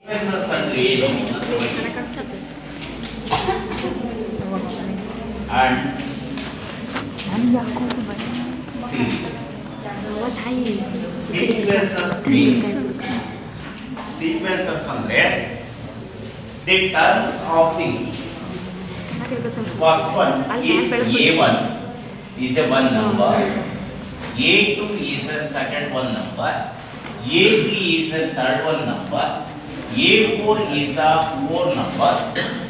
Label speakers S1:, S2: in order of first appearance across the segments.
S1: Sequences ಅಂದ್ರೆ ಏನು and sequences means sequences ಅಂದ್ರೆ the terms of the first one is A1 is a one number, A2 is a second one number, A3 is a third one number, A4 is the fourth number,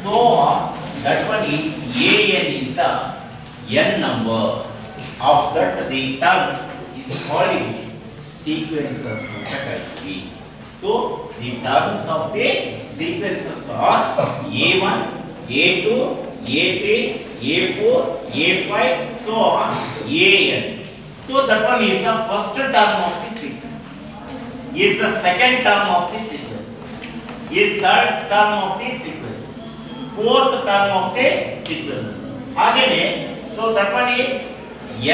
S1: so on. That one is AN is the n number of that the terms is called sequences ಅಂತ ಕರೀತೀವಿ. So the terms of the sequences are A1, A2, A3, A4, A5, so on, AN. So that one is the first term of the sequence. Is the second term of the sequences. Is third term of the sequences. Fourth term of the sequences. Again, so that one is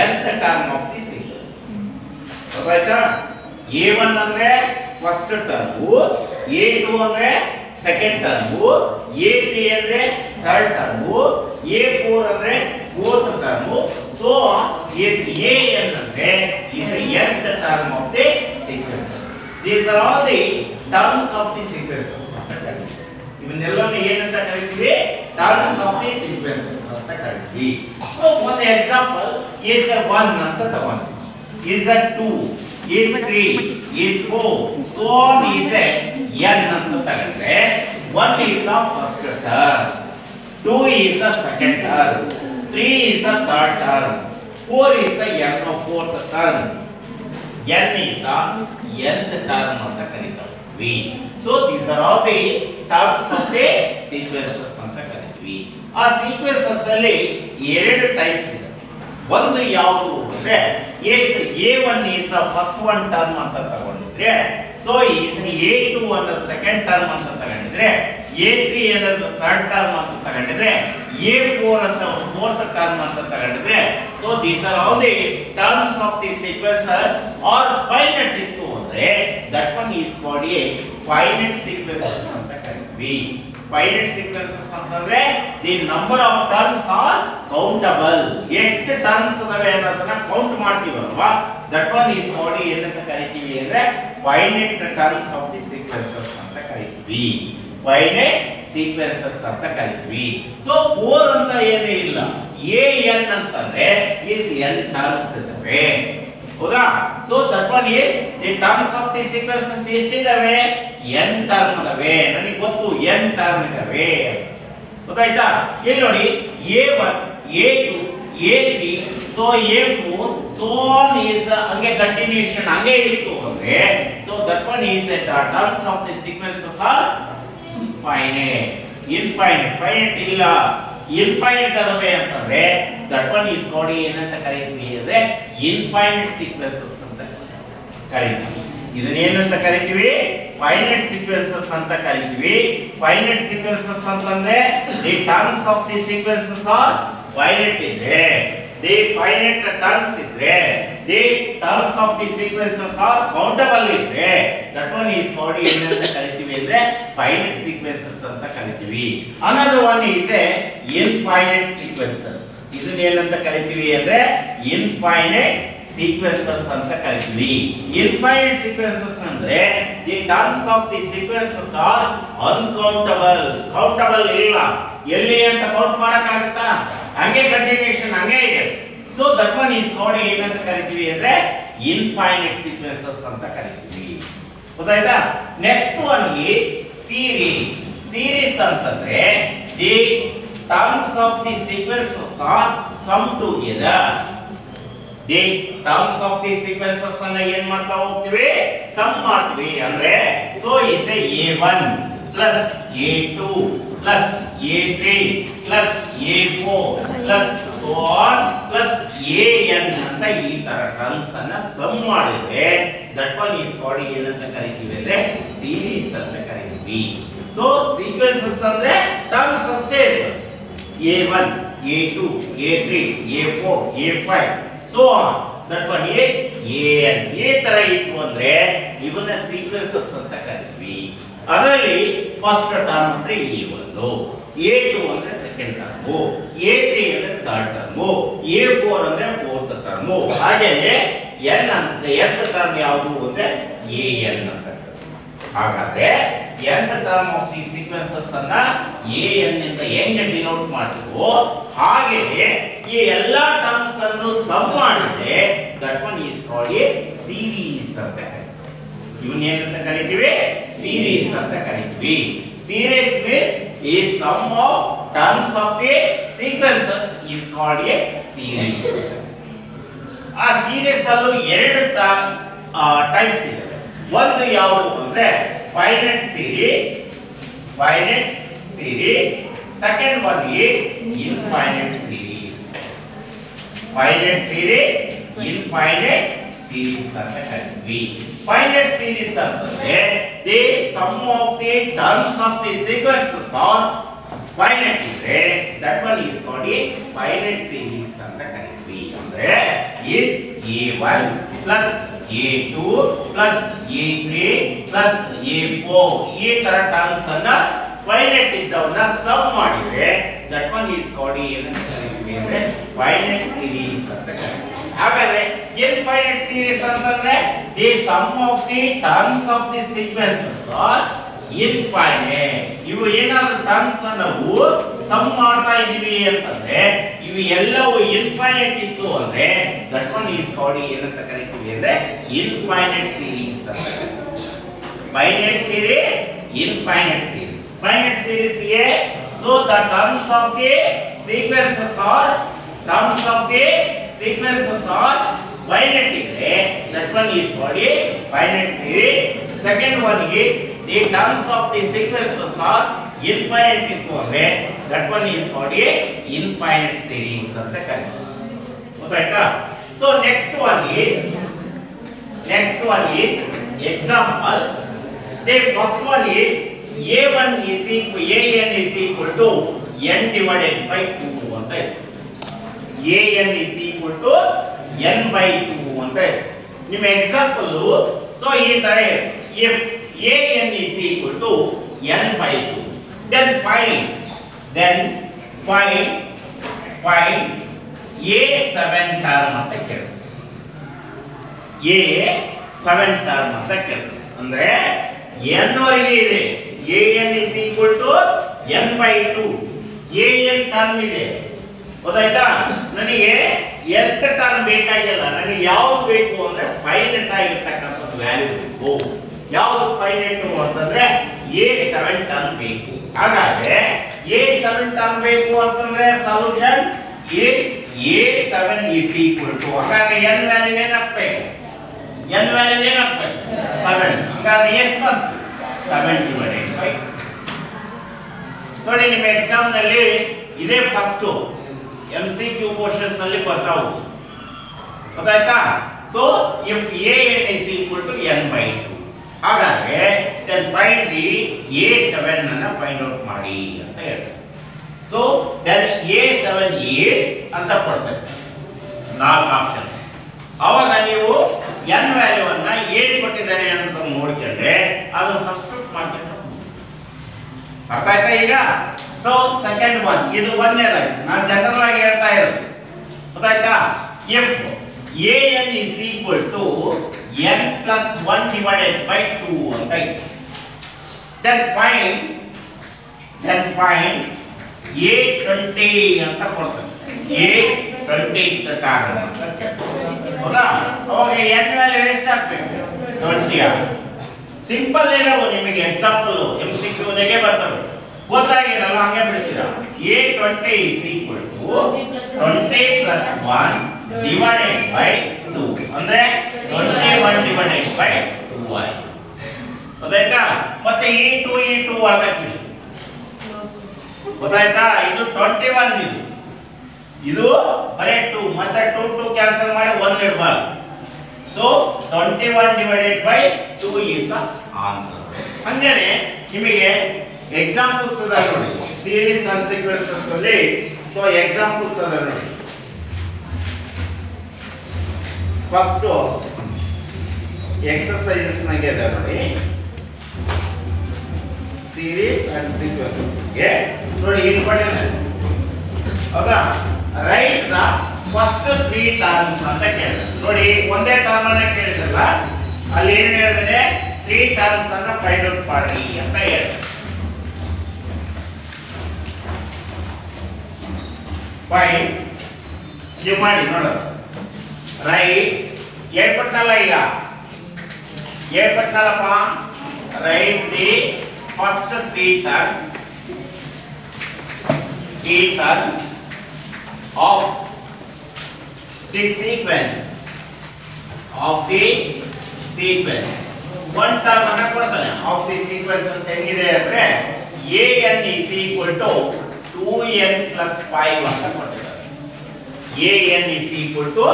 S1: nth term of the sequences. Right? A1 ಅಂದ್ರೆ first term, A2 ಅಂದ್ರೆ second term, A3 ಅಂದ್ರೆ third term, A4 ಅಂದ್ರೆ fourth term, so is AN ಅಂದ್ರೆ is the nth term of the sequences. These are all the terms of the sequences. ಇವನ್ನೆಲ್ಲವನ್ನು ಏನಂತ ಕರೀತೀವಿ? Terms of the sequences ಅಂತ ಕರೀತೀವಿ. So one example is a 1 ಅಂತ ತಗೊಂಡ್ವಿ, is a 2, is 3, is 4, so on is a n ಅಂತ ತಗೊಂಡ್ರೆ 1 is the first term, 2 is the second term, 3 is the third term, 4 is the fourth term, n is the nth term ಅಂತ ಕರೀತೀವಿ. So these are all the terms of the sequences ಅಂತ ಕರೀತೀವಿ. ಆ sequences ಅಲ್ಲಿ ಎರಡು types ಇದೆ. ಒಂದು ಯಾವುದು ಅಂದ್ರೆ A1 is the first one term ಅಂತ ತಗೊಂಡಿದ್ರೆ, so is A2 ಅನ್ನ second term ಅಂತ ತಗೊಂಡಿದ್ರೆ, A3 ಅನ್ನೋದು third term ಅಂತ ತಗೊಂಡಿದ್ರೆ, A4 ಅಂತ fourth term ಅಂತ ತಗೊಂಡಿದ್ರೆ, so these are all the terms of the sequences or finite ಇತ್ತು ಅಂದ್ರೆ that one is called a finite sequences ಅಂತ ಕರೀತೀವಿ. Finite sequences ಅಂತಂದ್ರೆ the number of terms are countable. ಎಷ್ಟು terms ಅದಾವೆ ಅನ್ನೋದನ್ನ count ಮಾಡ್ತೀವಲ್ವಾ, that one is called ಏನಂತ ಕರೀತೀವಿ ಅಂದ್ರೆ finite terms of the sequences ಅಂತ ಕರೀತೀವಿ. Finite sequences ಅಂತ ಕರೀತೀವಿ. So 4 ಅಂತ ಏನೂ ಇಲ್ಲ, an ಅಂತಂದ್ರೆ is n terms ಇದಾವೆ, ಹೌದಾ? So that one is the terms of the sequences ಎಷ್ಟಿದಾವೆ? n term ಇದಾವೆ. ನನಗೆ ಗೊತ್ತು n term ಇದಾವೆ, ಗೊತ್ತಾಯ್ತಾ? ಇಲ್ಲಿ ನೋಡಿ A1, A2, A3, so A4, so on is ಹಂಗೆ ಕಂಟಿನ್ಯೂಷನ್ ಹಂಗೆ ಇತ್ತು ಅಂದ್ರೆ so that one is the terms of the sequences are infinite. Finite ಇಲ್ಲ, infinite ಅದಾವೆ ಅಂತಂದ್ರೆ that one is called ಏನಂತ ಕರೀತೀವಿ ಅಂದ್ರೆ infinite sequences ಅಂತ ಕರೀತೀವಿ. ಇದನ್ನ ಏನಂತ ಕರೀತೀವಿ? finite sequences ಅಂತ ಕರೀತೀವಿ. finite sequences ಅಂತಂದ್ರೆ the terms of the sequences are finite ಇದ್ರೆ, the finite terms ಇದ್ರೆ, the terms of the sequences are countable ಇದ್ರೆ that one is called ಏನಂತ ಕರೀತೀವಿ ಅಂದ್ರೆ finite sequences ಅಂತ ಕರೀತೀವಿ. another one is a infinite sequences. ಇದನ್ನ ಏನಂತ ಕರೀತೀವಿ ಅಂದ್ರೆ infinite sequences ಅಂತ ಕರೀತೀವಿ. infinite sequences ಅಂದ್ರೆ the terms of the sequences are uncountable. countable ಇಲ್ಲ, ಎಲ್ಲಿ ಅಂತ ಕೌಂಟ್ ಮಾಡಕ ಆಗುತ್ತಾ? ಹಂಗೆ ಕಂಟಿನ್ಯೂಷನ್ ಹಂಗೆ ಇದೆ. so that one is called ಏನಂತ ಕರೀತೀವಿ ಅಂದ್ರೆ infinite sequences ಅಂತ ಕರೀತೀವಿ, ಗೊತ್ತಾಯ್ತಾ? next one is series. series ಅಂತಂದ್ರೆ the terms of the sequences are summed together. the terms of the sequences ಅನ್ನ ಏನು ಮಾಡ್ತಾ ಹೋಗ್ತೀವಿ? ಸಮ್ ಮಾಡ್ತೀವಿ. ಅಂದ್ರೆ so is a A1 plus A2 plus A3 plus A4 plus so on plus AN ಅಂತ ಈ ತರ ಟರ್ಮ್ಸ್ ಅನ್ನ ಸಮ್ ಮಾಡಿದ್ರೆ that one is called ಏನಂತ ಕರೀತೀವಿ ಅಂದ್ರೆ series ಅಂತ ಕರೀತೀವಿ. so sequences ಅಂದ್ರೆ ಟರ್ಮ್ಸ್ ಅಷ್ಟೇ ಇರುತ್ತೆ. A1, A2, A3, A4, A5, so on. That one is AN. ಈ ತರ ಇತ್ತು ಅಂದ್ರೆ ಇವನ್ನ ಸೀಕ್ವೆನ್ಸಸ್ ಅಂತ ಕರೀತೀವಿ. ಅದರಲ್ಲಿ ಫಸ್ಟ್ ಟರ್ಮ್ ಅಂದ್ರೆ A1, A2 ಅಂದ್ರೆ ಸೆಕೆಂಡ್ ಟರ್ಮ್, A3 ಅಂದ್ರೆ ಥರ್ಡ್ ಟರ್ಮ್, A4 ಅಂದ್ರೆ ಫೋರ್ತ್ ಟರ್ಮ್. ಹಾಗೆಯೇ n ಅಂದ್ರೆ nth ಟರ್ಮ್ ಯಾವುದು ಅಂದ್ರೆ an ಅಂತ. ಹಾಗಾದ್ರೆ nth term of the sequences ಅನ್ನ an ಇಂದ ಹೆಂಗೆ ಡಿನೋಟ್ ಮಾಡ್ತೀವೋ ಹಾಗೆಯೇ ಈ ಎಲ್ಲಾ ಟರ್ಮ್ಸ್ ಅನ್ನು ಸಮ್ ಮಾಡಿದ್ರೆ that one is called A series ಅಂತ ಕರೀತೀವಿ. ಇವನ್ನ ಏನಂತ ಕರೀತೀವಿ? ಸೀರೀಸ್ ಅಂತ ಕರೀತೀವಿ. Series means a sum of terms of the sequences is called a series. ಆ ಸೀರೀಸ್ ಅಲ್ಲೂ ಎರಡು ಟೈಪ್ಸ್ ಇದೆ. ಒಂದು ಯಾವುದು ಅಂದ್ರೆ finite series, second one is infinite series. Finite series, infinite series ಅಂತ ಕರೀತೀವಿ. ಫೈನೈಟ್ ಸೀರೀಸ್ ಅಂತಂದ್ರೆ the sum of the terms of the sequences are finite ಇದ್ರೆ that one is called a finite series ಅಂತ ಕರೀತೀವಿ. ಅಂದ್ರೆ is a1 plus a2 plus a3 plus a4 ಈ ತರ terms ಅನ್ನ ಫೈನೈಟ್ ಇದ್ದವನ್ನ ಸಮ್ ಮಾಡಿದ್ರೆ ದಟ್ ಒನ್ ಈಸ್ ಕಾಲ್ಡ್ ಏನಂತ ಕರೀತೀವಿ ಅಂದ್ರೆ ಫೈನೈಟ್ ಸೀರೀಸ್ ಅಂತ ಕರೀತೀವಿ. ಹಾಗಾದ್ರೆ ಇನ್ಫೈನೈಟ್ ಸೀರೀಸ್ ಅಂತಂದ್ರೆ the sum of the terms of the sequences are infinite. ಇವು ಏನಾದ್ರು ಟರ್ಮ್ಸ್ ನಾವು ಸಮ್ ಮಾಡ್ತಾ ಇದೀವಿ ಅಂತಂದ್ರೆ ಇವು ಎಲ್ಲವೂ ಇನ್ಫೈನೈಟ್ ಇತ್ತು ಅಂದ್ರೆ ದಟ್ ಒನ್ ಈಸ್ ಕಾಲ್ಡ್ ಏನಂತ ಕರೀತೀವಿ ಅಂದ್ರೆ ಇನ್ಫೈನೈಟ್ ಸೀರೀಸ್ ಅಂತ. Finite series, infinite series. Finite series ಗೆ so the terms of the sequences are finite ಇದ್ರೆ that one is called a finite series. Second one is the terms of the sequences are infinite ಇತ್ತು ಅಂದ್ರೆ that one is called a infinite series ಅಂತ ಕರೀತೀವಿ. ಗೊತ್ತಾಯ್ತಾ? So next one is example. The first one is an is equal to n divided by 2 ಅಂತ ಇದೆ. an is equal to n by 2 ಅಂತ ಇದೆ. ನಿಮ್ಮ ಎಕ್ಸಾಂಪಲ್ ಸೊ ಈ ತರ if an is equal to n by 2 then find a7 term ಅಂತ ಕೇಳ್ತಾರೆ. a7 term ಅಂತ ಕೇಳ್ತಾರೆ. ಅಂದ್ರೆ n ವರೆಗೆ ಇದೆ. an is equal to n by 2 an term ಇದೆ. ಗೊತ್ತಾಯ್ತಾ? ನನಗೆ nth ಟರ್ಮ್ ಬೇಕಾಗಿಲ್ಲ, ನನಗೆ ಯಾವುದು ಬೇಕು ಅಂದ್ರೆ ಫೈನೈಟ್ ಆಗಿರ್ತಕ್ಕಂಥದ್ದು ವ್ಯಾಲ್ಯೂ ಬೇಕು. ಯಾವುದು ಫೈನೈಟ್ ಅಂತಂದ್ರೆ a7 ಟರ್ಮ್ ಬೇಕು. ಹಾಗಾದ್ರೆ a7 ಟರ್ಮ್ ಬೇಕು ಅಂತಂದ್ರೆ solution is a7 is equal to ಹಾಗಾದ್ರೆ n ವ್ಯಾಲ್ಯೂ ಏನಾಗಬೇಕು? n ವ್ಯಾಲ್ಯೂ ಏನಾಗಬೇಕು? 7. ಹಾಗಾದ್ರೆ ಎಷ್ಟು ಬಂತು? 7 divided by ನೋಡಿ ನಿಮ್ಮ ಎಕ್ಸಾಮ್ ನಲ್ಲಿ ಇದೇ ಫಸ್ಟ್ MCQ ಕ್ವೆಶ್ಚನ್ಸ್ ನಲ್ಲಿ ಬರ್ತಾವು. ಗೊತ್ತಾಯ್ತಾ? So if an is equal to n by 2 ಹಾಗಾದ್ರೆ then find the a7 ಅನ್ನ ಫೈಂಡ್ ಔಟ್ ಮಾಡಿ ಅಂತ ಹೇಳ್ತಾರೆ. ಸೊ then a7 is ಅಂತ ಕೊಡ್ತಾರೆ 4 ಆಪ್ಷನ್. ಅವಾಗ ನೀವು n ವ್ಯಾಲ್ಯೂ ಅನ್ನ ಏನು ಕೊಟ್ಟಿದ್ದಾರೆ ಅಂತ ನೋಡ್ಕೊಂಡ್ರೆ ಅದು ಸಬ್ಸ್ಟಿಟ್ಯೂಟ್ ಮಾಡ್ಕೊಂಡು ಅರ್ಥ ಆಯ್ತಾ ಈಗ? ಸೊ ಸೆಕೆಂಡ್ ಒನ್ ಇದು ಒಂದನೇದಾಯ್ತು, ನಾನು ಜನರಲ್ ಆಗಿ ಹೇಳ್ತಾ ಇರೋದು. ಗೊತ್ತಾಯ್ತಾ? if an is equal to n plus 1 divided by 2 ಅಂತ ಇದೆ. then find a20 ಅಂತ ಕೊಡ್ತಾರೆ. a20 ಕಾರಣ ಅಂತ ಹೌದಾ? ಅವಾಗ n ವ್ಯಾಲ್ಯೂ ಎಷ್ಟು ಹಾಕಬೇಕು? 20 ಆಗುತ್ತೆ. ಸಿಂಪಲ್ ಇರವು ನಿಮಗೆ ಎಕ್ಸಾಂಪಲ್ MCQ ನೆಗೆ ಬರ್ತವೆ. ಗೊತ್ತಾಗಿರಲ್ಲ ಹಂಗೆ ಬಿಡ್ತೀರಾ. a20 is equal to 20 plus 1 divided by 2 ಅಂದ್ರೆ 21 divided by 2y. ಗೊತ್ತಾಯ್ತಾ? ಮತ್ತೆ e2 ಅರ್ಧಕ್ಕೆ ಗೊತ್ತಾಯ್ತಾ? ಇದು 21 ಇದು ಬರೇ 2 ಮತ್ತೆ 2 ಕ್ಯಾನ್ಸಲ್ ಮಾಡಿ 1 ಇಡಬಾರ್ದು. So 21 divided by 2 is the answer. ಹಂಗೇನೆ ನಿಮಗೆ ಎಕ್ಸಾಂಪಲ್ಸ್ ಅದ ನೋಡಿ ಸೀರೀಸ್ ಅಂಡ್ ಸೀಕ್ವೆನ್ಸಸ್ ಅಲ್ಲಿ. ಸೊ ಎಕ್ಸಾಂಪಲ್ಸ್ ಅದ ನೋಡಿ. ಫಸ್ಟ್ ಎಕ್ಸರ್ಸೈಸಸ್ ನಾಗೆ ಇದೆ ನೋಡಿ. ಸೀರೀಸ್ ಅಂಡ್ ಸೀಕ್ವೆನ್ಸಸ್ ಗೆ ನೋಡಿ ಇಂಪಾರ್ಟೆಂಟ್ ಹೌದಾ ರೈಟ್ ದ ಫಸ್ಟ್ 3 ಟರ್ಮ್ಸ್ ಅಂತ ಕೇಳಿದ್ರೆ ನೋಡಿ ಒಂದೇ ಟರ್ಮ್ ಅನ್ನ ಕೇಳಿದ್ರಲ್ಲ ಅಲ್ಲಿ ಏನು ಹೇಳಿದ್ರೆ 3 ಟರ್ಮ್ಸ್ ಅನ್ನ ಫೈಂಡ್ ಔಟ್ ಮಾಡಿ ಅಂತ ಹೇಳಿದ್ರು ಫೈಂಡ್ ನೀವು ಮಾಡಿ ನೋಡೋದು ರೈಟ್ ಹೇಳ್ಕೊಟ್ನಲ್ಲ ಈಗ ಹೇಳ್ಕೊಟ್ನಲ್ಲಪ್ಪ right the first 3 terms of the sequence one term ಅನ್ನ ಕೊಡ್ತಾನೆ of the sequences ಹೆಂಗಿದೆ ಅಂದ್ರೆ an is equal to 2n plus 5 ಅಂತ ಕೊಟ್ಟಿದ್ದಾರೆ an is equal to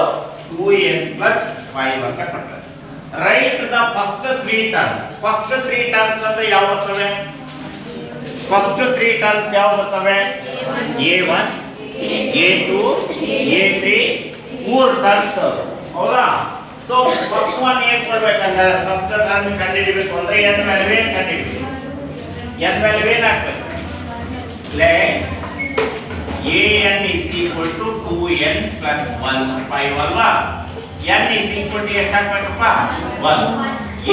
S1: 2n plus 5 ಅಂತ ಕೊಟ್ಟಿದ್ದಾರೆ write the first 3 terms ಅಂದ್ರೆ ಯಾವ ಬರ್ತವೆ ಫಸ್ಟ್ 3 ಟರ್ಮ್ಸ್ ಯಾವ ಬರ್ತವೆ a1 a2 a3 ಮೂರು ಟರ್ಮ್ಸ್ ಹೌದಾ ಸೋ ಫಸ್ಟ್ ಒನ್ ಏನ್ ಕೊಡಬೇಕಂದ್ರೆ ಫಸ್ಟ್ ಟರ್ಮ್ ಕಂಡುಹಿಡಿಯಬೇಕು ಅಂದ್ರೆ n ವ್ಯಾಲ್ಯೂ ಏನು ಕಂಡುಹಿಡಿಯಬೇಕು n ವ್ಯಾಲ್ಯೂ ಏನು ಹಾಕಬೇಕು ಲೇ an is equal to 2n plus 1 5 ಅಲ್ವಾ n is equal to ಎಷ್ಟು ಹಾಕಬೇಕಪ್ಪ 1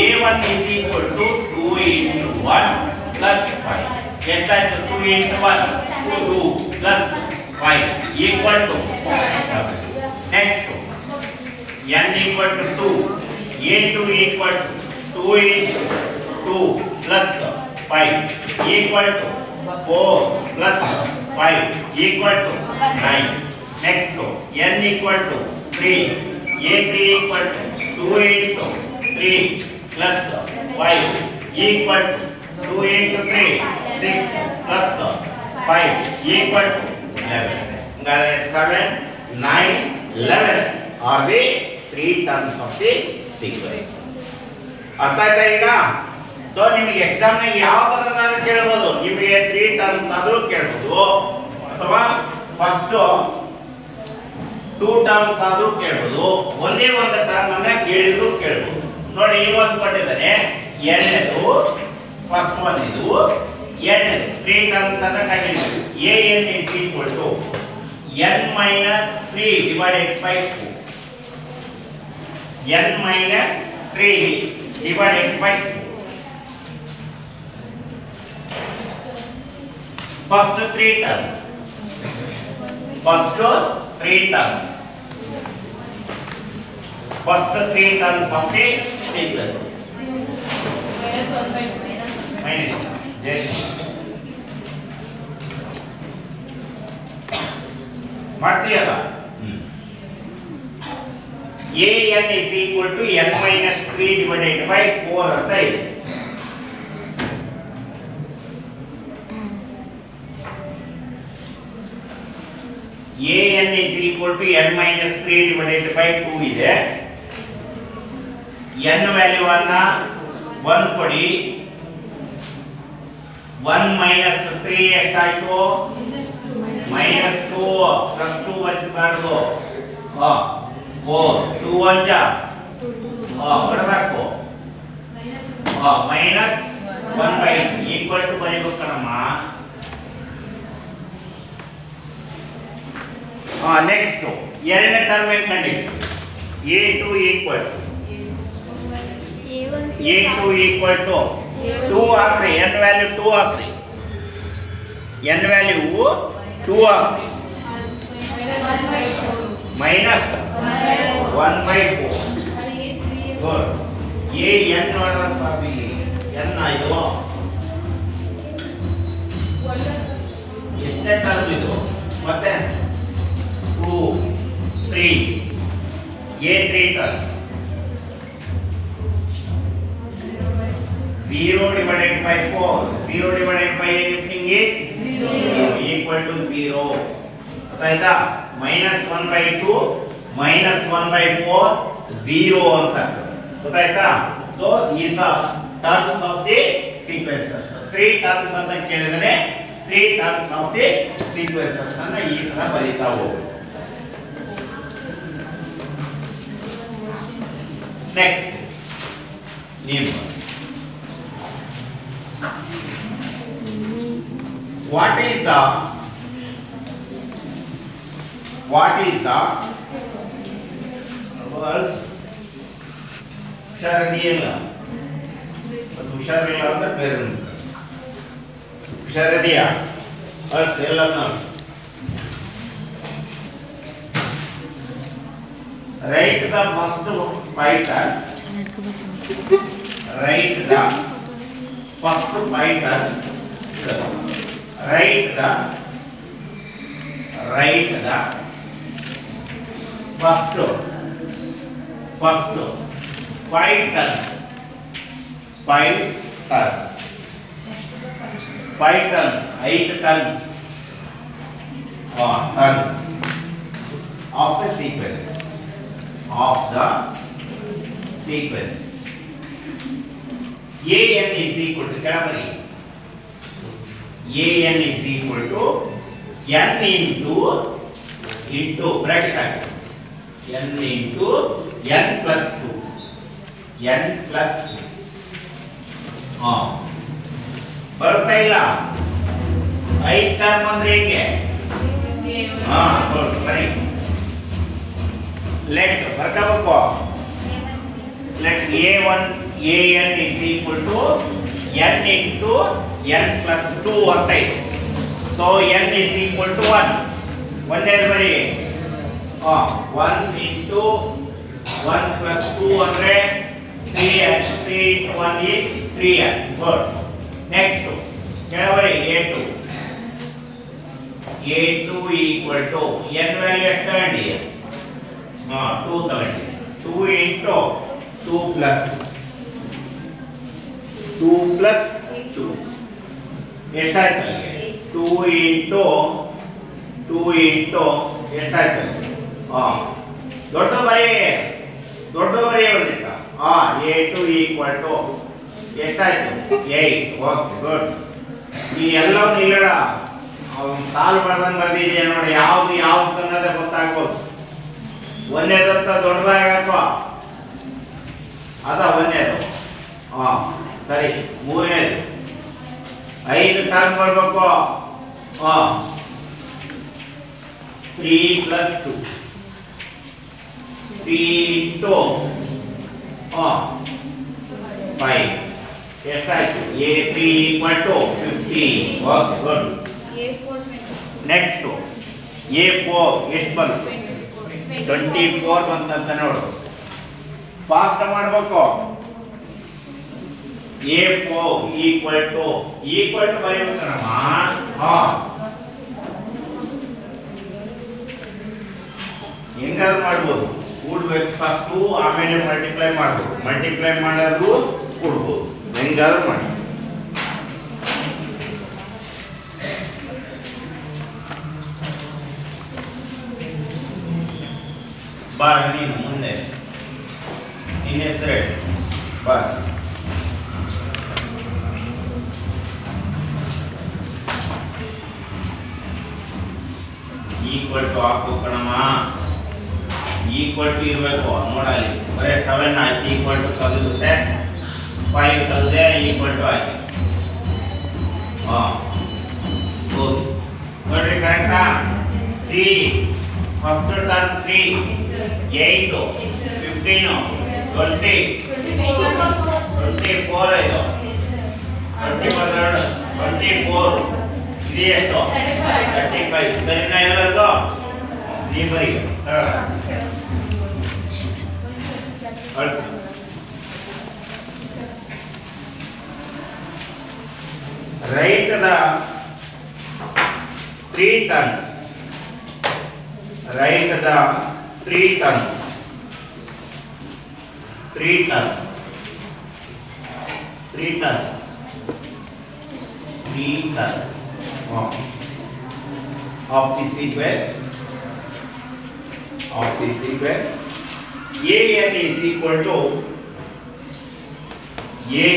S1: a1 is equal to 2 into 1 plus 5 ಎಷ್ಟಾಯ್ತು 2 into 1 2 plus 5 equal to 7 next n equal to 2 a2 equal to 2 into 2 plus 5 equal to 4 plus 5 equal to 9 next n equal to 3 a3 equal to 2 into 3 plus 5 equal to 2 into 3 6 plus 5 equal to 11 7 9 11 are the 3 terms of the sequence ಅರ್ಥ ಆಯ್ತಾ ಈಗ so ನಿಮಗೆ exam ನಲ್ಲಿ ಯಾವ ತರ ಕೇಳಬಹುದು ನಿಮಗೆ 3 terms ಆದ್ರೂ ಕೇಳಬಹುದು ಅಥವಾ ಫಸ್ಟ್ 2 ಟರ್ಮ್ಸ್ ಆದ್ರೂ ಕೇಳಬಹುದು ಒಂದೇ ಒಂದು ಟರ್ಮ್ ಅನ್ನ ಕೇಳಿದ್ರು ಕೇಳಬಹುದು ನೋಡಿ ಇವತ್ತು ಕೊಟ್ಟಿದ್ದಾರೆ ಎರಡನೇದು ಫಸ್ಟ್ ಒನ್ ಇದು ಎರಡನೇದು 3 ಟರ್ಮ್ಸ್ ಅನ್ನ ಕಂಡುಹಿಡಿಯಿರಿ an is equal to n minus 3 divided by 2 n minus 3 divided by 2 first 3 terms first 3 terms of the sequences minus ಮಾಡ್ತೀಯಲ್ಲ an is equal to n minus 3 divided by 4 ಅಂತ ಇದೆ an is equal to n minus 3 divided by 2 ಇದೆ n value ಅನ್ನ 1 ಕೊಡಿ 1 minus 3 ಎಷ್ಟಾಯ್ತು minus 2 plus 2 ಬರೆದು 4 2 1 ಬರಬೇಕು minus 1 by equal to ಬರೀಬೇಕಮ್ಮ next ಎರಡನೇ term ಏನು ಕಂಡಿದ್ದೀವಿ a2 equal to 2 ಹಾಕ್ರಿ n ವ್ಯಾಲ್ಯೂ 2 ಹಾಕ್ರಿ n ವ್ಯಾಲ್ಯೂ 2 ಹಾಕ್ರಿ minus 1 by 4 good a n ನೋಡೋದಪ್ಪ ಇಲ್ಲಿ n ಇದು ಎಷ್ಟನೇ ಟರ್ಮ್ ಇದು ಮತ್ತೆ 2 3 a3 term 0 divided by 4 0 divided by anything is 0 equal to 0 ಆಯ್ತಾ minus 1 by 2 minus 1 by 4 0 ಅಂತ ಗೊತ್ತಾಯ್ತಾ so these are terms of the sequences 3 terms ಅಂತ ಕೇಳಿದ್ರೆ 3 terms of the sequences ಅನ್ನ ಈ ತರ ಬರೀತಾ ಹೋಗು ನೆಕ್ಸ್ಟ್ ನೀವು what is the words ಹುಷಾರಿದೆಯಲ್ಲ ಮತ್ತು ಹುಷಾರಿಲ್ಲ ಅಂದ್ರೆ ಬೇರೆ ಹುಷಾರಿದೆಯಾ ವರ್ಡ್ಸ್ ಎಲ್ಲ write the first 5 terms. Write the first 5 terms. Write the first 5 terms. 5 terms. 5 terms. 8 terms. Terms of the sequence. an is equal to ಕೆಳಬರಿ an is equal to n into bracket hockey n into n plus 2 ಬರ್ತಾ ಇಲ್ಲ 5 term ಅಂದ್ರೆ ಹೇಗೆ ಬರೀ let ಬರ್ಕಬೇಕು let an is equal to n into n plus 2 ಅಂತ ಇದೆ so n is equal to 1 ಒಂದೇದು ಬರಿ 1 into 1 plus 2 ಅಂದ್ರೆ 3n 3 into 1 is 3n good next ಕೆಳಬರಿ a2 equal to n value ಎಷ್ಟು ತಗೊಂಡಿದೆ 2 ತಗೊಂಡಿ 2 into 2 plus 2 ಎಷ್ಟಾಯ್ತು ಅಲ್ಲಿಗೆ 2 into ಎಷ್ಟಾಯ್ತು ದೊಡ್ಡ ಬರಿ ಬಂದಿತ್ತ a2 equal to ಎಷ್ಟಾಯ್ತು 8 ಓಕೆ ಗುಡ್ ನೀ ಎಲ್ಲವೂ ನಿಲ್ಲಡ ಸಾಲ್ವ್ ಮಾಡ್ದಂಗೆ ಬರ್ದಿದೆಯಾ ನೋಡಿ ಯಾವ್ದು ಅನ್ನೋದೇ ಗೊತ್ತಾಗ್ಬೋದು ಒಂದೇದಂತ ದೊಡ್ಡದಾಗಪ್ಪ ಅದ ಒಂದೇದು ಸರಿ ಮೂರನೇದು 5 ಟರ್ಮ್ ಬರ್ಬೇಕು 3 plus 2 3 into 5 ಎಷ್ಟಾಯ್ತು a3 equal to 15 okay good next a4 ಎಷ್ಟು ಬಂತು 24 ಬಂತಂತ ನೋಡು ಫಾಸ್ಟ್ ಮಾಡಬೇಕು a4 equal to ಬರೀಬೇಕಮ್ಮ ಹೆಂಗಾದ್ರೂ ಮಾಡ್ಬೋದು ಕೂಡ್ಬೇಕು ಫಸ್ಟ್ ಆಮೇಲೆ ಮಲ್ಟಿಪ್ಲೈ ಮಾಡ್ಬೋದು ಮಲ್ಟಿಪ್ಲೈ ಮಾಡೋದು ಕೂಡ್ಬೋದು ಹೆಂಗಾದ್ರೂ ಮಾಡಿ ಬಾರ ನೀನು ಮುಂದೆ ನಿನ್ನ ಹೆಸರು ಬಾರ ಈಕ್ವಲ್ ಟು ಹಾಕು ಕಣಮ್ಮ ಈಕ್ವಲ್ ಟು ಇರಬೇಕು ನೋಡಲಿ ಬರೀ 7 ಆಯ್ತು ಈಕ್ವಲ್ ಟು ತೆಗೆದುತ್ತೆ 5 ತೆಗೆದೆ ಈಕ್ವಲ್ ಟು ಆಯ್ತು ಹೌದು ನೋಡ್ರಿ ಕರೆಕ್ಟಾ 3 ಫಸ್ಟ್ ಟರ್ಮ್ 3 8 15 20 24 ಇದು 24 ಇದು ಎಷ್ಟು 35 ಸರಿನಾ ಎಲ್ಲರಿಗೂ ನೀ ಬರೀ write the 3 terms write the 3 terms of the sequence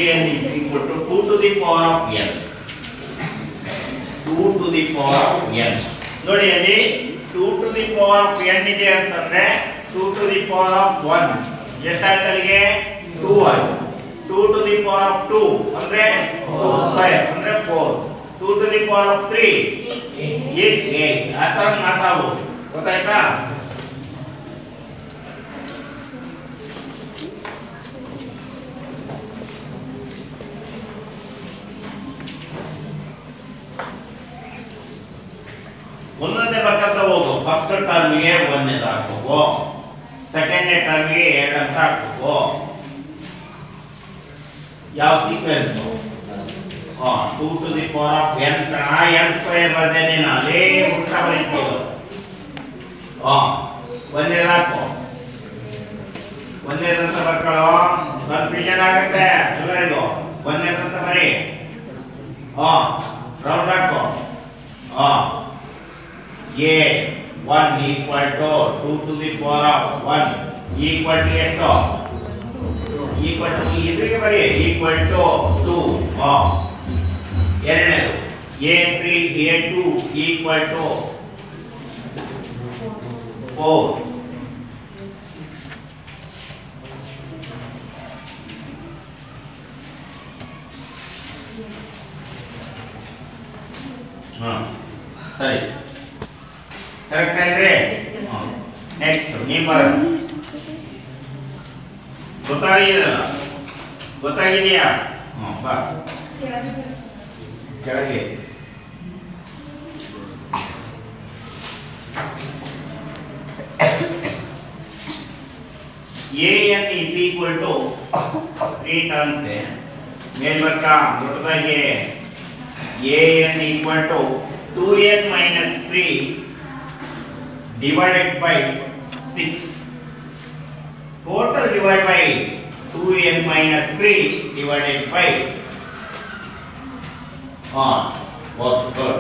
S1: an is equal to 2 to the power of n 2 to the power of n ನೋಡಿ ಅಲ್ಲಿ 2 to the power of n ಇದೆ ಅಂತಂದ್ರೆ 2 to the power of 1 ಎಷ್ಟಾಯ್ತು ಅಲ್ಲಿಗೆ 2 ಆಯ್ತು 2 to the power of 2 ಅಂದ್ರೆ 2 square ಅಂದ್ರೆ 4 2 to the power of 3 is 8. ಆ ತರ ಮಾಡ್ತಾವು ಗೊತ್ತಾಯ್ತಾ? ಒಂದೊಂದೇ ಬರ್ಕಂತ ಹೋಗು. ಫಸ್ಟ್ ಟರ್ಮ್ಗೆ ಒಂದನೇದು ಹಾಕಬೇಕು, ಸೆಕೆಂಡ್ನೇ ಟರ್ಮ್ಗೆ 2 ಅಂತ ಹಾಕಬೇಕು. ಯಾವ sequence? 2 to the power of n ಕಣ n ಸ್ಕ್ವೇರ್ ಬರ್ದೇನೆ ಅಲ್ಲಿ ಉಲ್ಟಾ ಬರೀತೀವಿ. ಒಂದನೇದು ಹಾಕು, ಒಂದನೇದಂತ ಬರ್ಕೊಳ್ಳೋ, ಕನ್ಫ್ಯೂಷನ್ ಆಗುತ್ತೆ ಎಲ್ಲರಿಗೂ. ಒಂದನೇದಂತ ಬರೀ ರೌಂಡ್ ಹಾಕು. a 1 equal to 2 to the power of 1 equal to ಎಷ್ಟು? equal to ಇದಕ್ಕೆ ಬರೀ equal to 2. ಎರಡನೇದು a3 a2 equal to 4. ಸರಿ, ಕರೆಕ್ಟ್ ಆಯ್ತ್ರಿ? ನೆಕ್ಸ್ಟ್ ನೀವು ಗೊತ್ತಾಗಿದೆಯಾ? ಬಾ ಕೆಳಗೆ. an is equal to 3 terms ಮೇಲ್ಬರ್ಕ ದೊಡ್ಡದಾಗಿ an equal to 2n minus 3 divided by 6. Total divided by 2n minus 3 divided by good.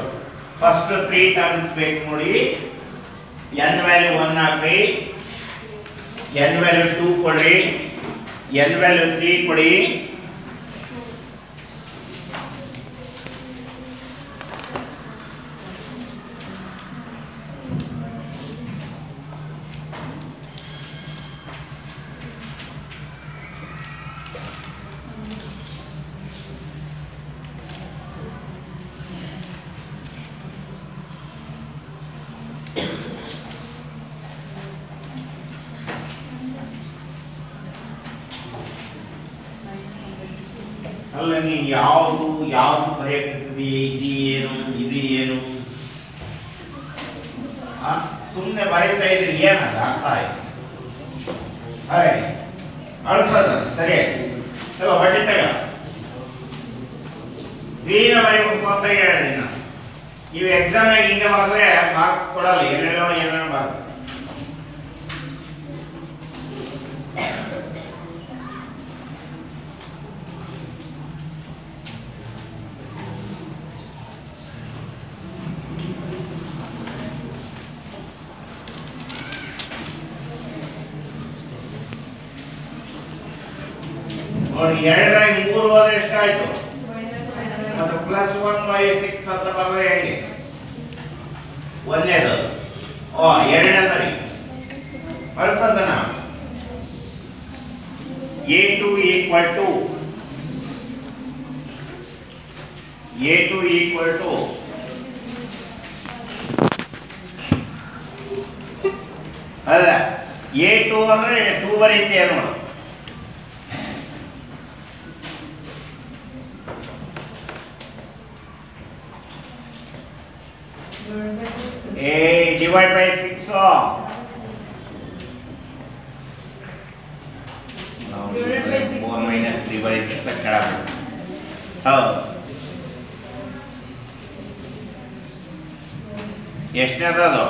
S1: First 3 terms ಬೇಕು ನೋಡಿ. n value 1 ಹಾಕ್ರಿ, n value 2 ಕೊಡ್ರಿ, n value 3 ಕೊಡಿ. ಅಲ್ಲ ನೀವು ಯಾವುದು ಬರೆಯಕ್ಕಿದೆ? ಇದು ಏನು ಸುಮ್ಮನೆ ಬರೀತಾ ಇದ್ರಿ, ಏನದ ಅರ್ಥ ಆಯ್ತು? ಅಳ್ಸದ ಸರಿಯಾಗಿ ಅಲ್ವಾ? ಬಡ್ಡಿ ತಗ ಕ್ಲೀನ ಬರೀಬೇಕು ಅಂತ ಹೇಳಿದೆ ನಾನು. ನೀವು ಎಕ್ಸಾಮ್ ಹಿಂಗೆ ಮಾಡಿದ್ರೆ ಮಾರ್ಕ್ಸ್ ಕೊಡಲ್ಲ, ಏನೇನೋ ಬರ್ತದೆ. ನೋಡಿ 2 3 ಹೋದ್ರೆ ಎಷ್ಟಾಯ್ತು? ಮತ್ತೆ ಪ್ಲಸ್ 1/6 ಅಂತ ಬರೆದ್ರೆ ಹೇಗೆ? ಒಂದನೇದು ಎರಡನೇದರಿ ಬಳಸದನ a2 equal to ಅಲ್ಲ a2 ಅಂದ್ರೆ 2 ಬರೀತೀಯ ನೋಡು. a divided by 6 4 minus 3 ಬರೀತೀವಿ ಕೆಳಗೆ. ಹೌದು, ಎಷ್ಟನೇದು ಅದು?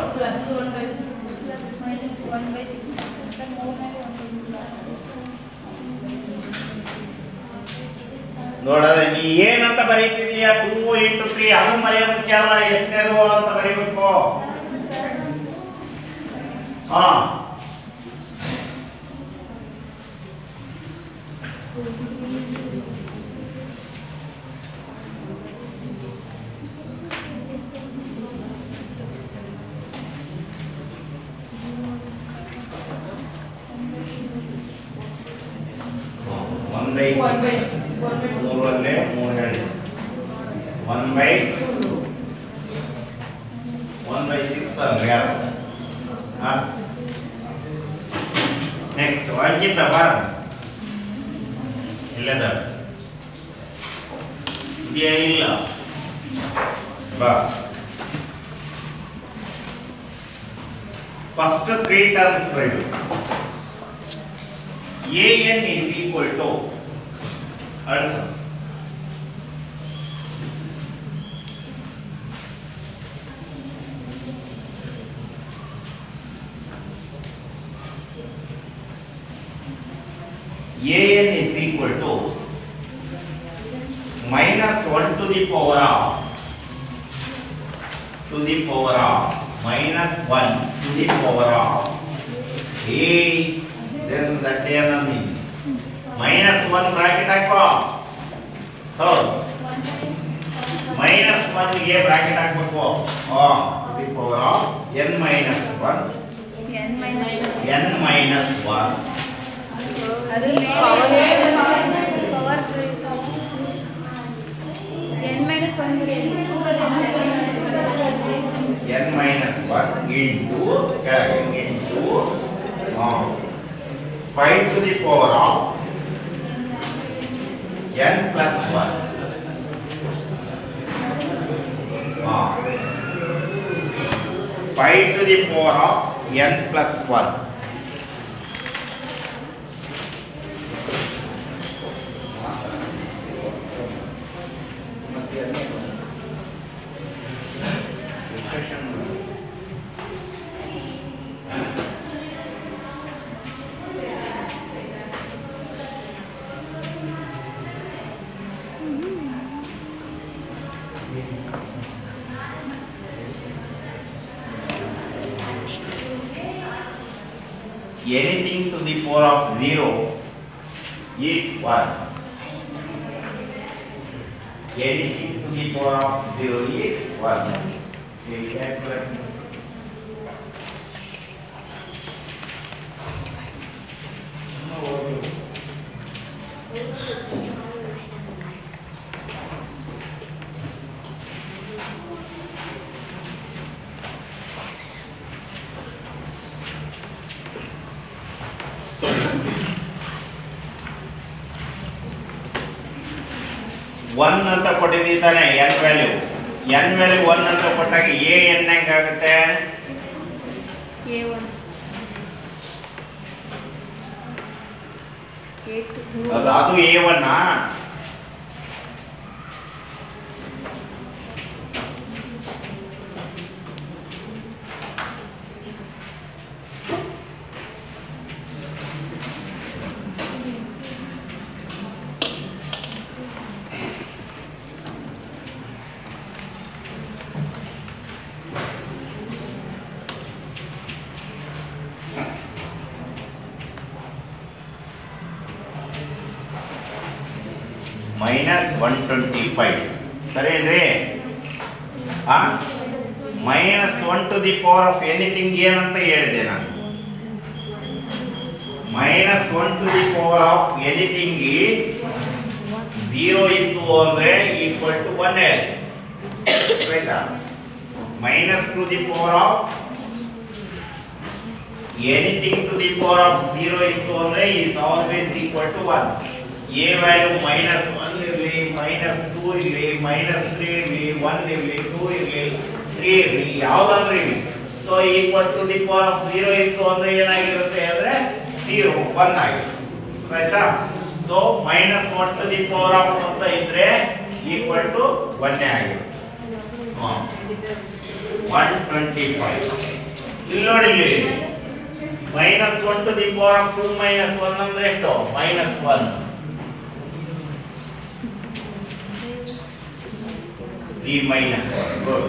S1: ನೋಡೋದ್ರೆ ನೀ ಏನಂತ ಬರೀತಿದೀಯ? 2 into 3 ಅದು ಬರೆಯೋದು ಕೇಳಲ್ಲ, ಎಷ್ಟನೇದು ಅಂತ ಬರೀಬೇಕು. ಮೂರಲ್ಲೇ 3 ಹೇಳಿ 1/2 1/6 ಅಂದ್ರೆ ಯಾರು? ನೆಕ್ಸ್ಟ್ ಅಂಕಿತ ಬಾರ ಇಲ್ಲದ ಇದೆಯಾ ಇಲ್ಲ ಬಾ ಫಸ್ಟ್ 3 ಟರ್ಮ್ಸ್ ಬರೆದು an is equal to also an is equal to minus 1 to the power of minus 1 to the power of a, then that ಏನಂದಿ minus 1 bracket ಹಾಕೋ. ಹೌದು minus 1 ಗೆ bracket ಹಾಕಬೇಕು. to the power of n minus 1
S2: ಅದರಲ್ಲಿ power n minus 1
S1: n minus 1 into ಕೆಳಗೆ into 5 to the power of n plus 1 5 to the power of n plus 1 anything to the power of 0 is 1. Anything to the power of 0 is 1. One ಅಂತ ಕೊಟ್ಟಿದ್ದಾನೆ n value 1 ಅಂತ ಕೊಟ್ಟಾಗ a n ಹೆಂಗಾಗುತ್ತೆ? ಅದು a1 -125 ಸರಿಯೇನ್ರಿ? -1 to the power of anything ಏನಂತ ಹೇಳಿದೆ ನಾನು? -1 to the power of anything is 0 ಇತ್ತು ಅಂದ್ರೆ equal to 1 ಆಯ್ತಾ? minus to the power of anything to the power of 0 ಇತ್ತು ಅಂದ್ರೆ is always equal to 1. a value -1 ಇರಲಿ, -2 ಇರಲಿ, -3 ಇರಲಿ, 1 ಇರಲಿ, 2 ಇರಲಿ, 3 ಇರಲಿ, ಯಾವ್ದಾದ್ರೂ ಇರಲಿ. So equal to the power of 0 ಇತ್ತು ಅಂದ್ರೆ ಏನಾಗಿರುತ್ತೆ ಅಂದ್ರೆ 0 1 ಆಗಿರುತ್ತೆ. ಆಯ್ತಾ? So -1 to the power of ಅಂತ ಇದ್ರೆ ಈಕ್ವಲ್ ಟು 1 ಆಗಿರುತ್ತೆ. 125 ಇಲ್ಲಿ ನೋಡಿ, -1 ಟು ದಿ ಪವರ್ ಆಫ್ 2 - 1 ಅಂದ್ರೆ ಎಷ್ಟು? -1 3 - 1 good.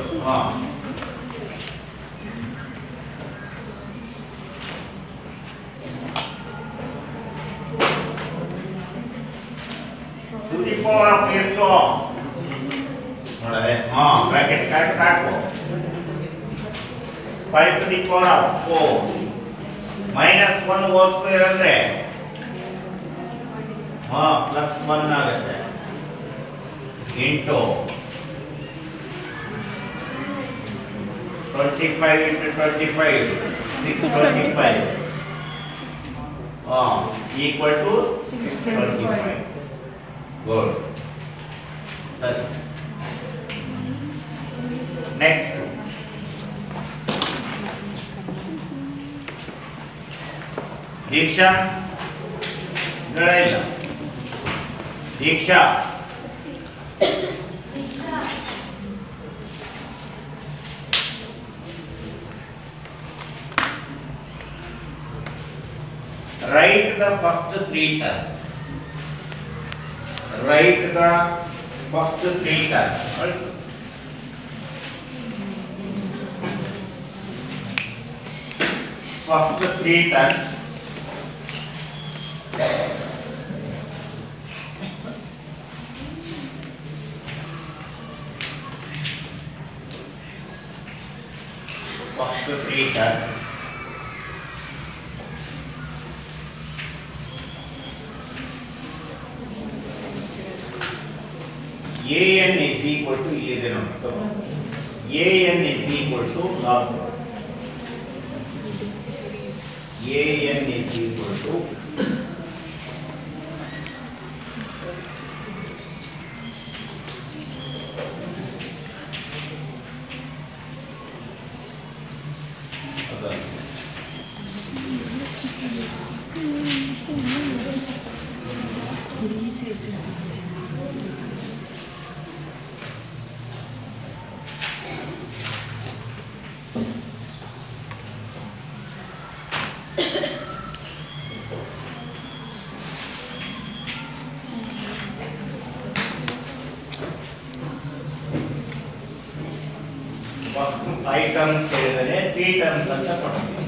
S1: to the power of ಎಷ್ಟು ನೋಡದೆ? ಬ್ರಾಕೆಟ್ ಕಾಟು 5 to the power of 4 -1 whole square ಅಂದ್ರೆ +1 ಆಗುತ್ತೆ into 25 into 25 625 equal to 625. Good. Such. Next. Diksha. Naraila. Diksha. Write the first three terms. Write the first three terms. Also. First three terms. First three terms. An is equal to An is equal to last one. An is equal to first 5 terms ಕೇಳಿದರೆ 3 terms ಅಂತ ಕೊಡ್ತೀನಿ.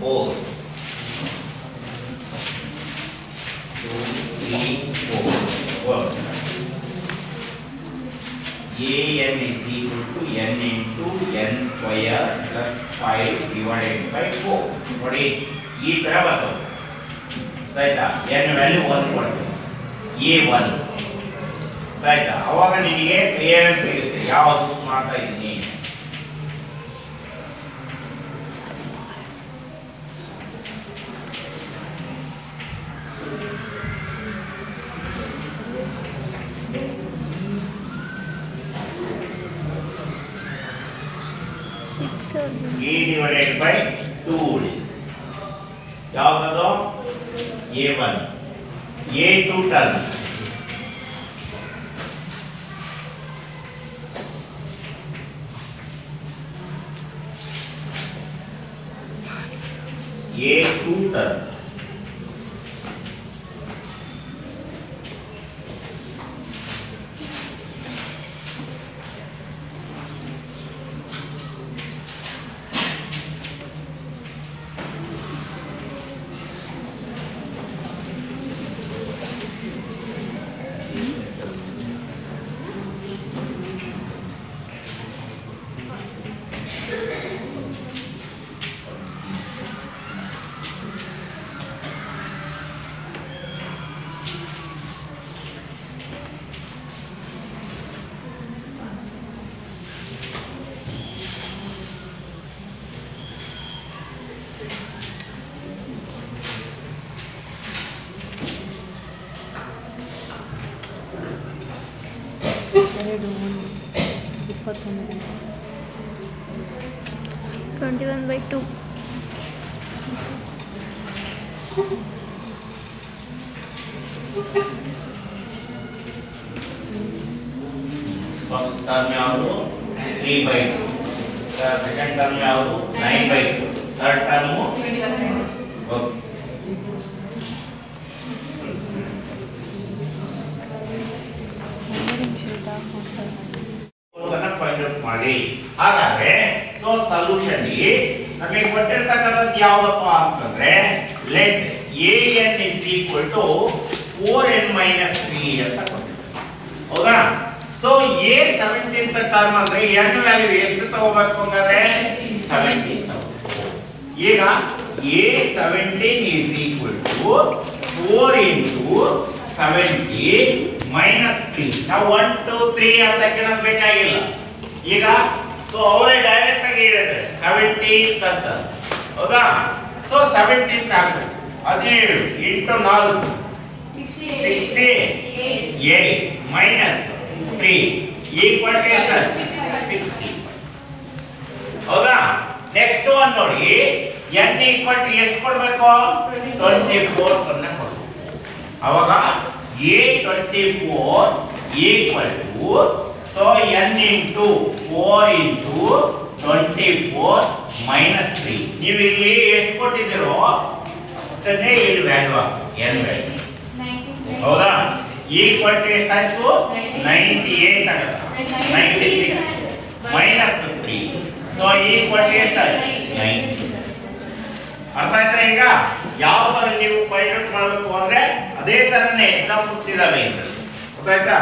S1: 4 2 3 4 work. An is equal to n into n square plus 5 divided by 4. ನೋಡಿ ಈ ತರ ಬರ್ತದೆ ಆಯ್ತಾ. n value 1 ಕೊಡ್ತೀನಿ a1 ಆಯ್ತಾ. ಅವಾಗ ನಿಮಗೆ ಕ್ಲಿಯರೆನ್ಸ್ ಸಿಗುತ್ತೆ ಯಾವುದು ಮಾಡ್ತಾ ಇದ್ದೀನಿ. a divided by 2 ಯಾವುದು a1 a2 term A2 term.
S2: Twenty-one by 2.
S1: First term ಯಾವುದು 3 by 2. Second term ಯಾವುದು 9 by 2. Third term 21. Okay. Find out ಮಾಡಿ. ಹಾಗಾದ್ರೆ ಸೊ ಸೊಲ್ಯೂಷನ್ ಈಸ್ ನಮಗೆ ಕೊಟ್ಟಿರ್ತಕ್ಕಂಥದ್ದು ಯಾವುದಪ್ಪ ಅಂತಂದ್ರೆ let an is equal to 4n minus 3 ಅಂತ ಕೊಟ್ಟಿದ್ದಾರೆ. ಹೌದಾ? ಸೊ a 17th ಟರ್ಮ್ ಅಂದ್ರೆ n ವ್ಯಾಲ್ಯೂ ಎಷ್ಟು ತಗೋಬೇಕು ಅಂದ್ರೆ 17 ತಗೋಬೇಕು. ಈಗ a 17 is equal to 4 into 17 minus 3. ನಾವು 1 2 3 ಅಂತ ಕೇಳೋದು ಬೇಕಾಗಿಲ್ಲ. ಈಗ ಸೊ ಅವರೇ ಡೈರೆಕ್ಟ್ ಆಗಿ ಹೇಳಿದ್ರೆ 17th ಅಂತ ಹೌದಾ ಸೊ 17th ಆಗಬೇಕು 17 ಇಂಟು 4 68 ಮೈನಸ್ 3 ಈಕ್ವಲ್ ಟು 60 ಹೌದಾ ನೆಕ್ಸ್ಟ್ ಒನ್ ನೋಡಿ n ಈಕ್ವಲ್ ಟು ಎಷ್ಟು ಕೊಡಬೇಕು 24 ಅನ್ನ ಕೊಡಬೇಕು ಅವಾಗ a24 equal to so n into 4 into 24 minus 3 ನೀವು ಇಲ್ಲಿ ಎಷ್ಟು ಕೊಟ್ಟಿದ್ದೀರೋ ಅಷ್ಟನ್ನೇ ಇಲ್ಲಿ ವ್ಯಾಲ್ಯೂ ಹಾಕಿ n ವ್ಯಾಲ್ಯೂ ಹೌದಾ ಈಕ್ವಲ್ ಟು ಎಷ್ಟಾಯ್ತು 98 ಆಗುತ್ತೆ 96 ಮೈನಸ್ 3 ಸೊ ಈಕ್ವಲ್ ಟು ಎಷ್ಟಾಯ್ತು 90 ಅರ್ಥ ಆಯ್ತಾ ಈಗ ಯಾವ ತರ ನೀವು ಫೈಂಡ್ ಔಟ್ ಮಾಡಬೇಕು ಅಂದ್ರೆ ಅದೇ ತರನೇ ಎಕ್ಸಾಂಪಲ್ಸ್ ಇದಾವೆ ಇದರಲ್ಲಿ ಗೊತ್ತಾಯ್ತಾ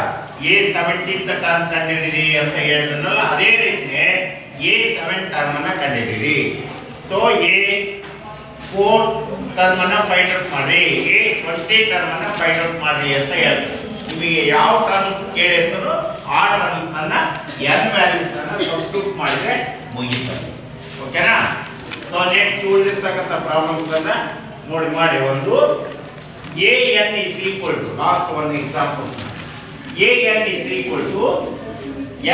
S1: a17th ಟರ್ಮ್ ಕಂಡುಹಿಡಿಯಿರಿ ಅಂತ ಹೇಳಿದ್ರಲ್ಲ ಅದೇ ರೀತಿನೇ a7 ಟರ್ಮ್ ಅನ್ನ ಕಂಡುಹಿಡಿಯಿರಿ ಸೊ a4 ಟರ್ಮ್ ಅನ್ನ ಫೈಂಡ್ ಔಟ್ ಮಾಡಿ a20 ಟರ್ಮ್ ಅನ್ನ ಫೈಂಡ್ ಔಟ್ ಮಾಡಿ ಅಂತ ಹೇಳ್ತಾರೆ ನಿಮಗೆ ಯಾವ ಟರ್ಮ್ಸ್ ಕೇಳಿದ್ರು ಆ ಟರ್ಮ್ಸ್ ಅನ್ನ n ವ್ಯಾಲ್ಯೂಸ್ ಅನ್ನ ಸಬ್ಸ್ಟಿಟ್ಯೂಟ್ ಮಾಡಿದ್ರೆ ಮುಗಿಯುತ್ತೆ ಓಕೆನಾ ಸೊ ನೆಕ್ಸ್ಟ್ ಉಳಿದಿರ್ತಕ್ಕಂಥ ಪ್ರಾಬ್ಲಮ್ಸ್ ಅನ್ನ ನೋಡಿ ಮಾಡಿ ಒಂದು an is equal to last ಒಂದು example an is equal to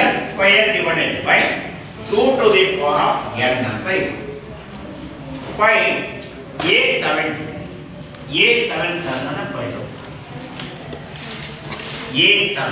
S1: n square divided by 2 to the power of n ಅಂತ ಇದೆ find a7 ಟರ್ಮ್ ಅನ್ನು ಫೈಂಡ್ ಔಟ್ a7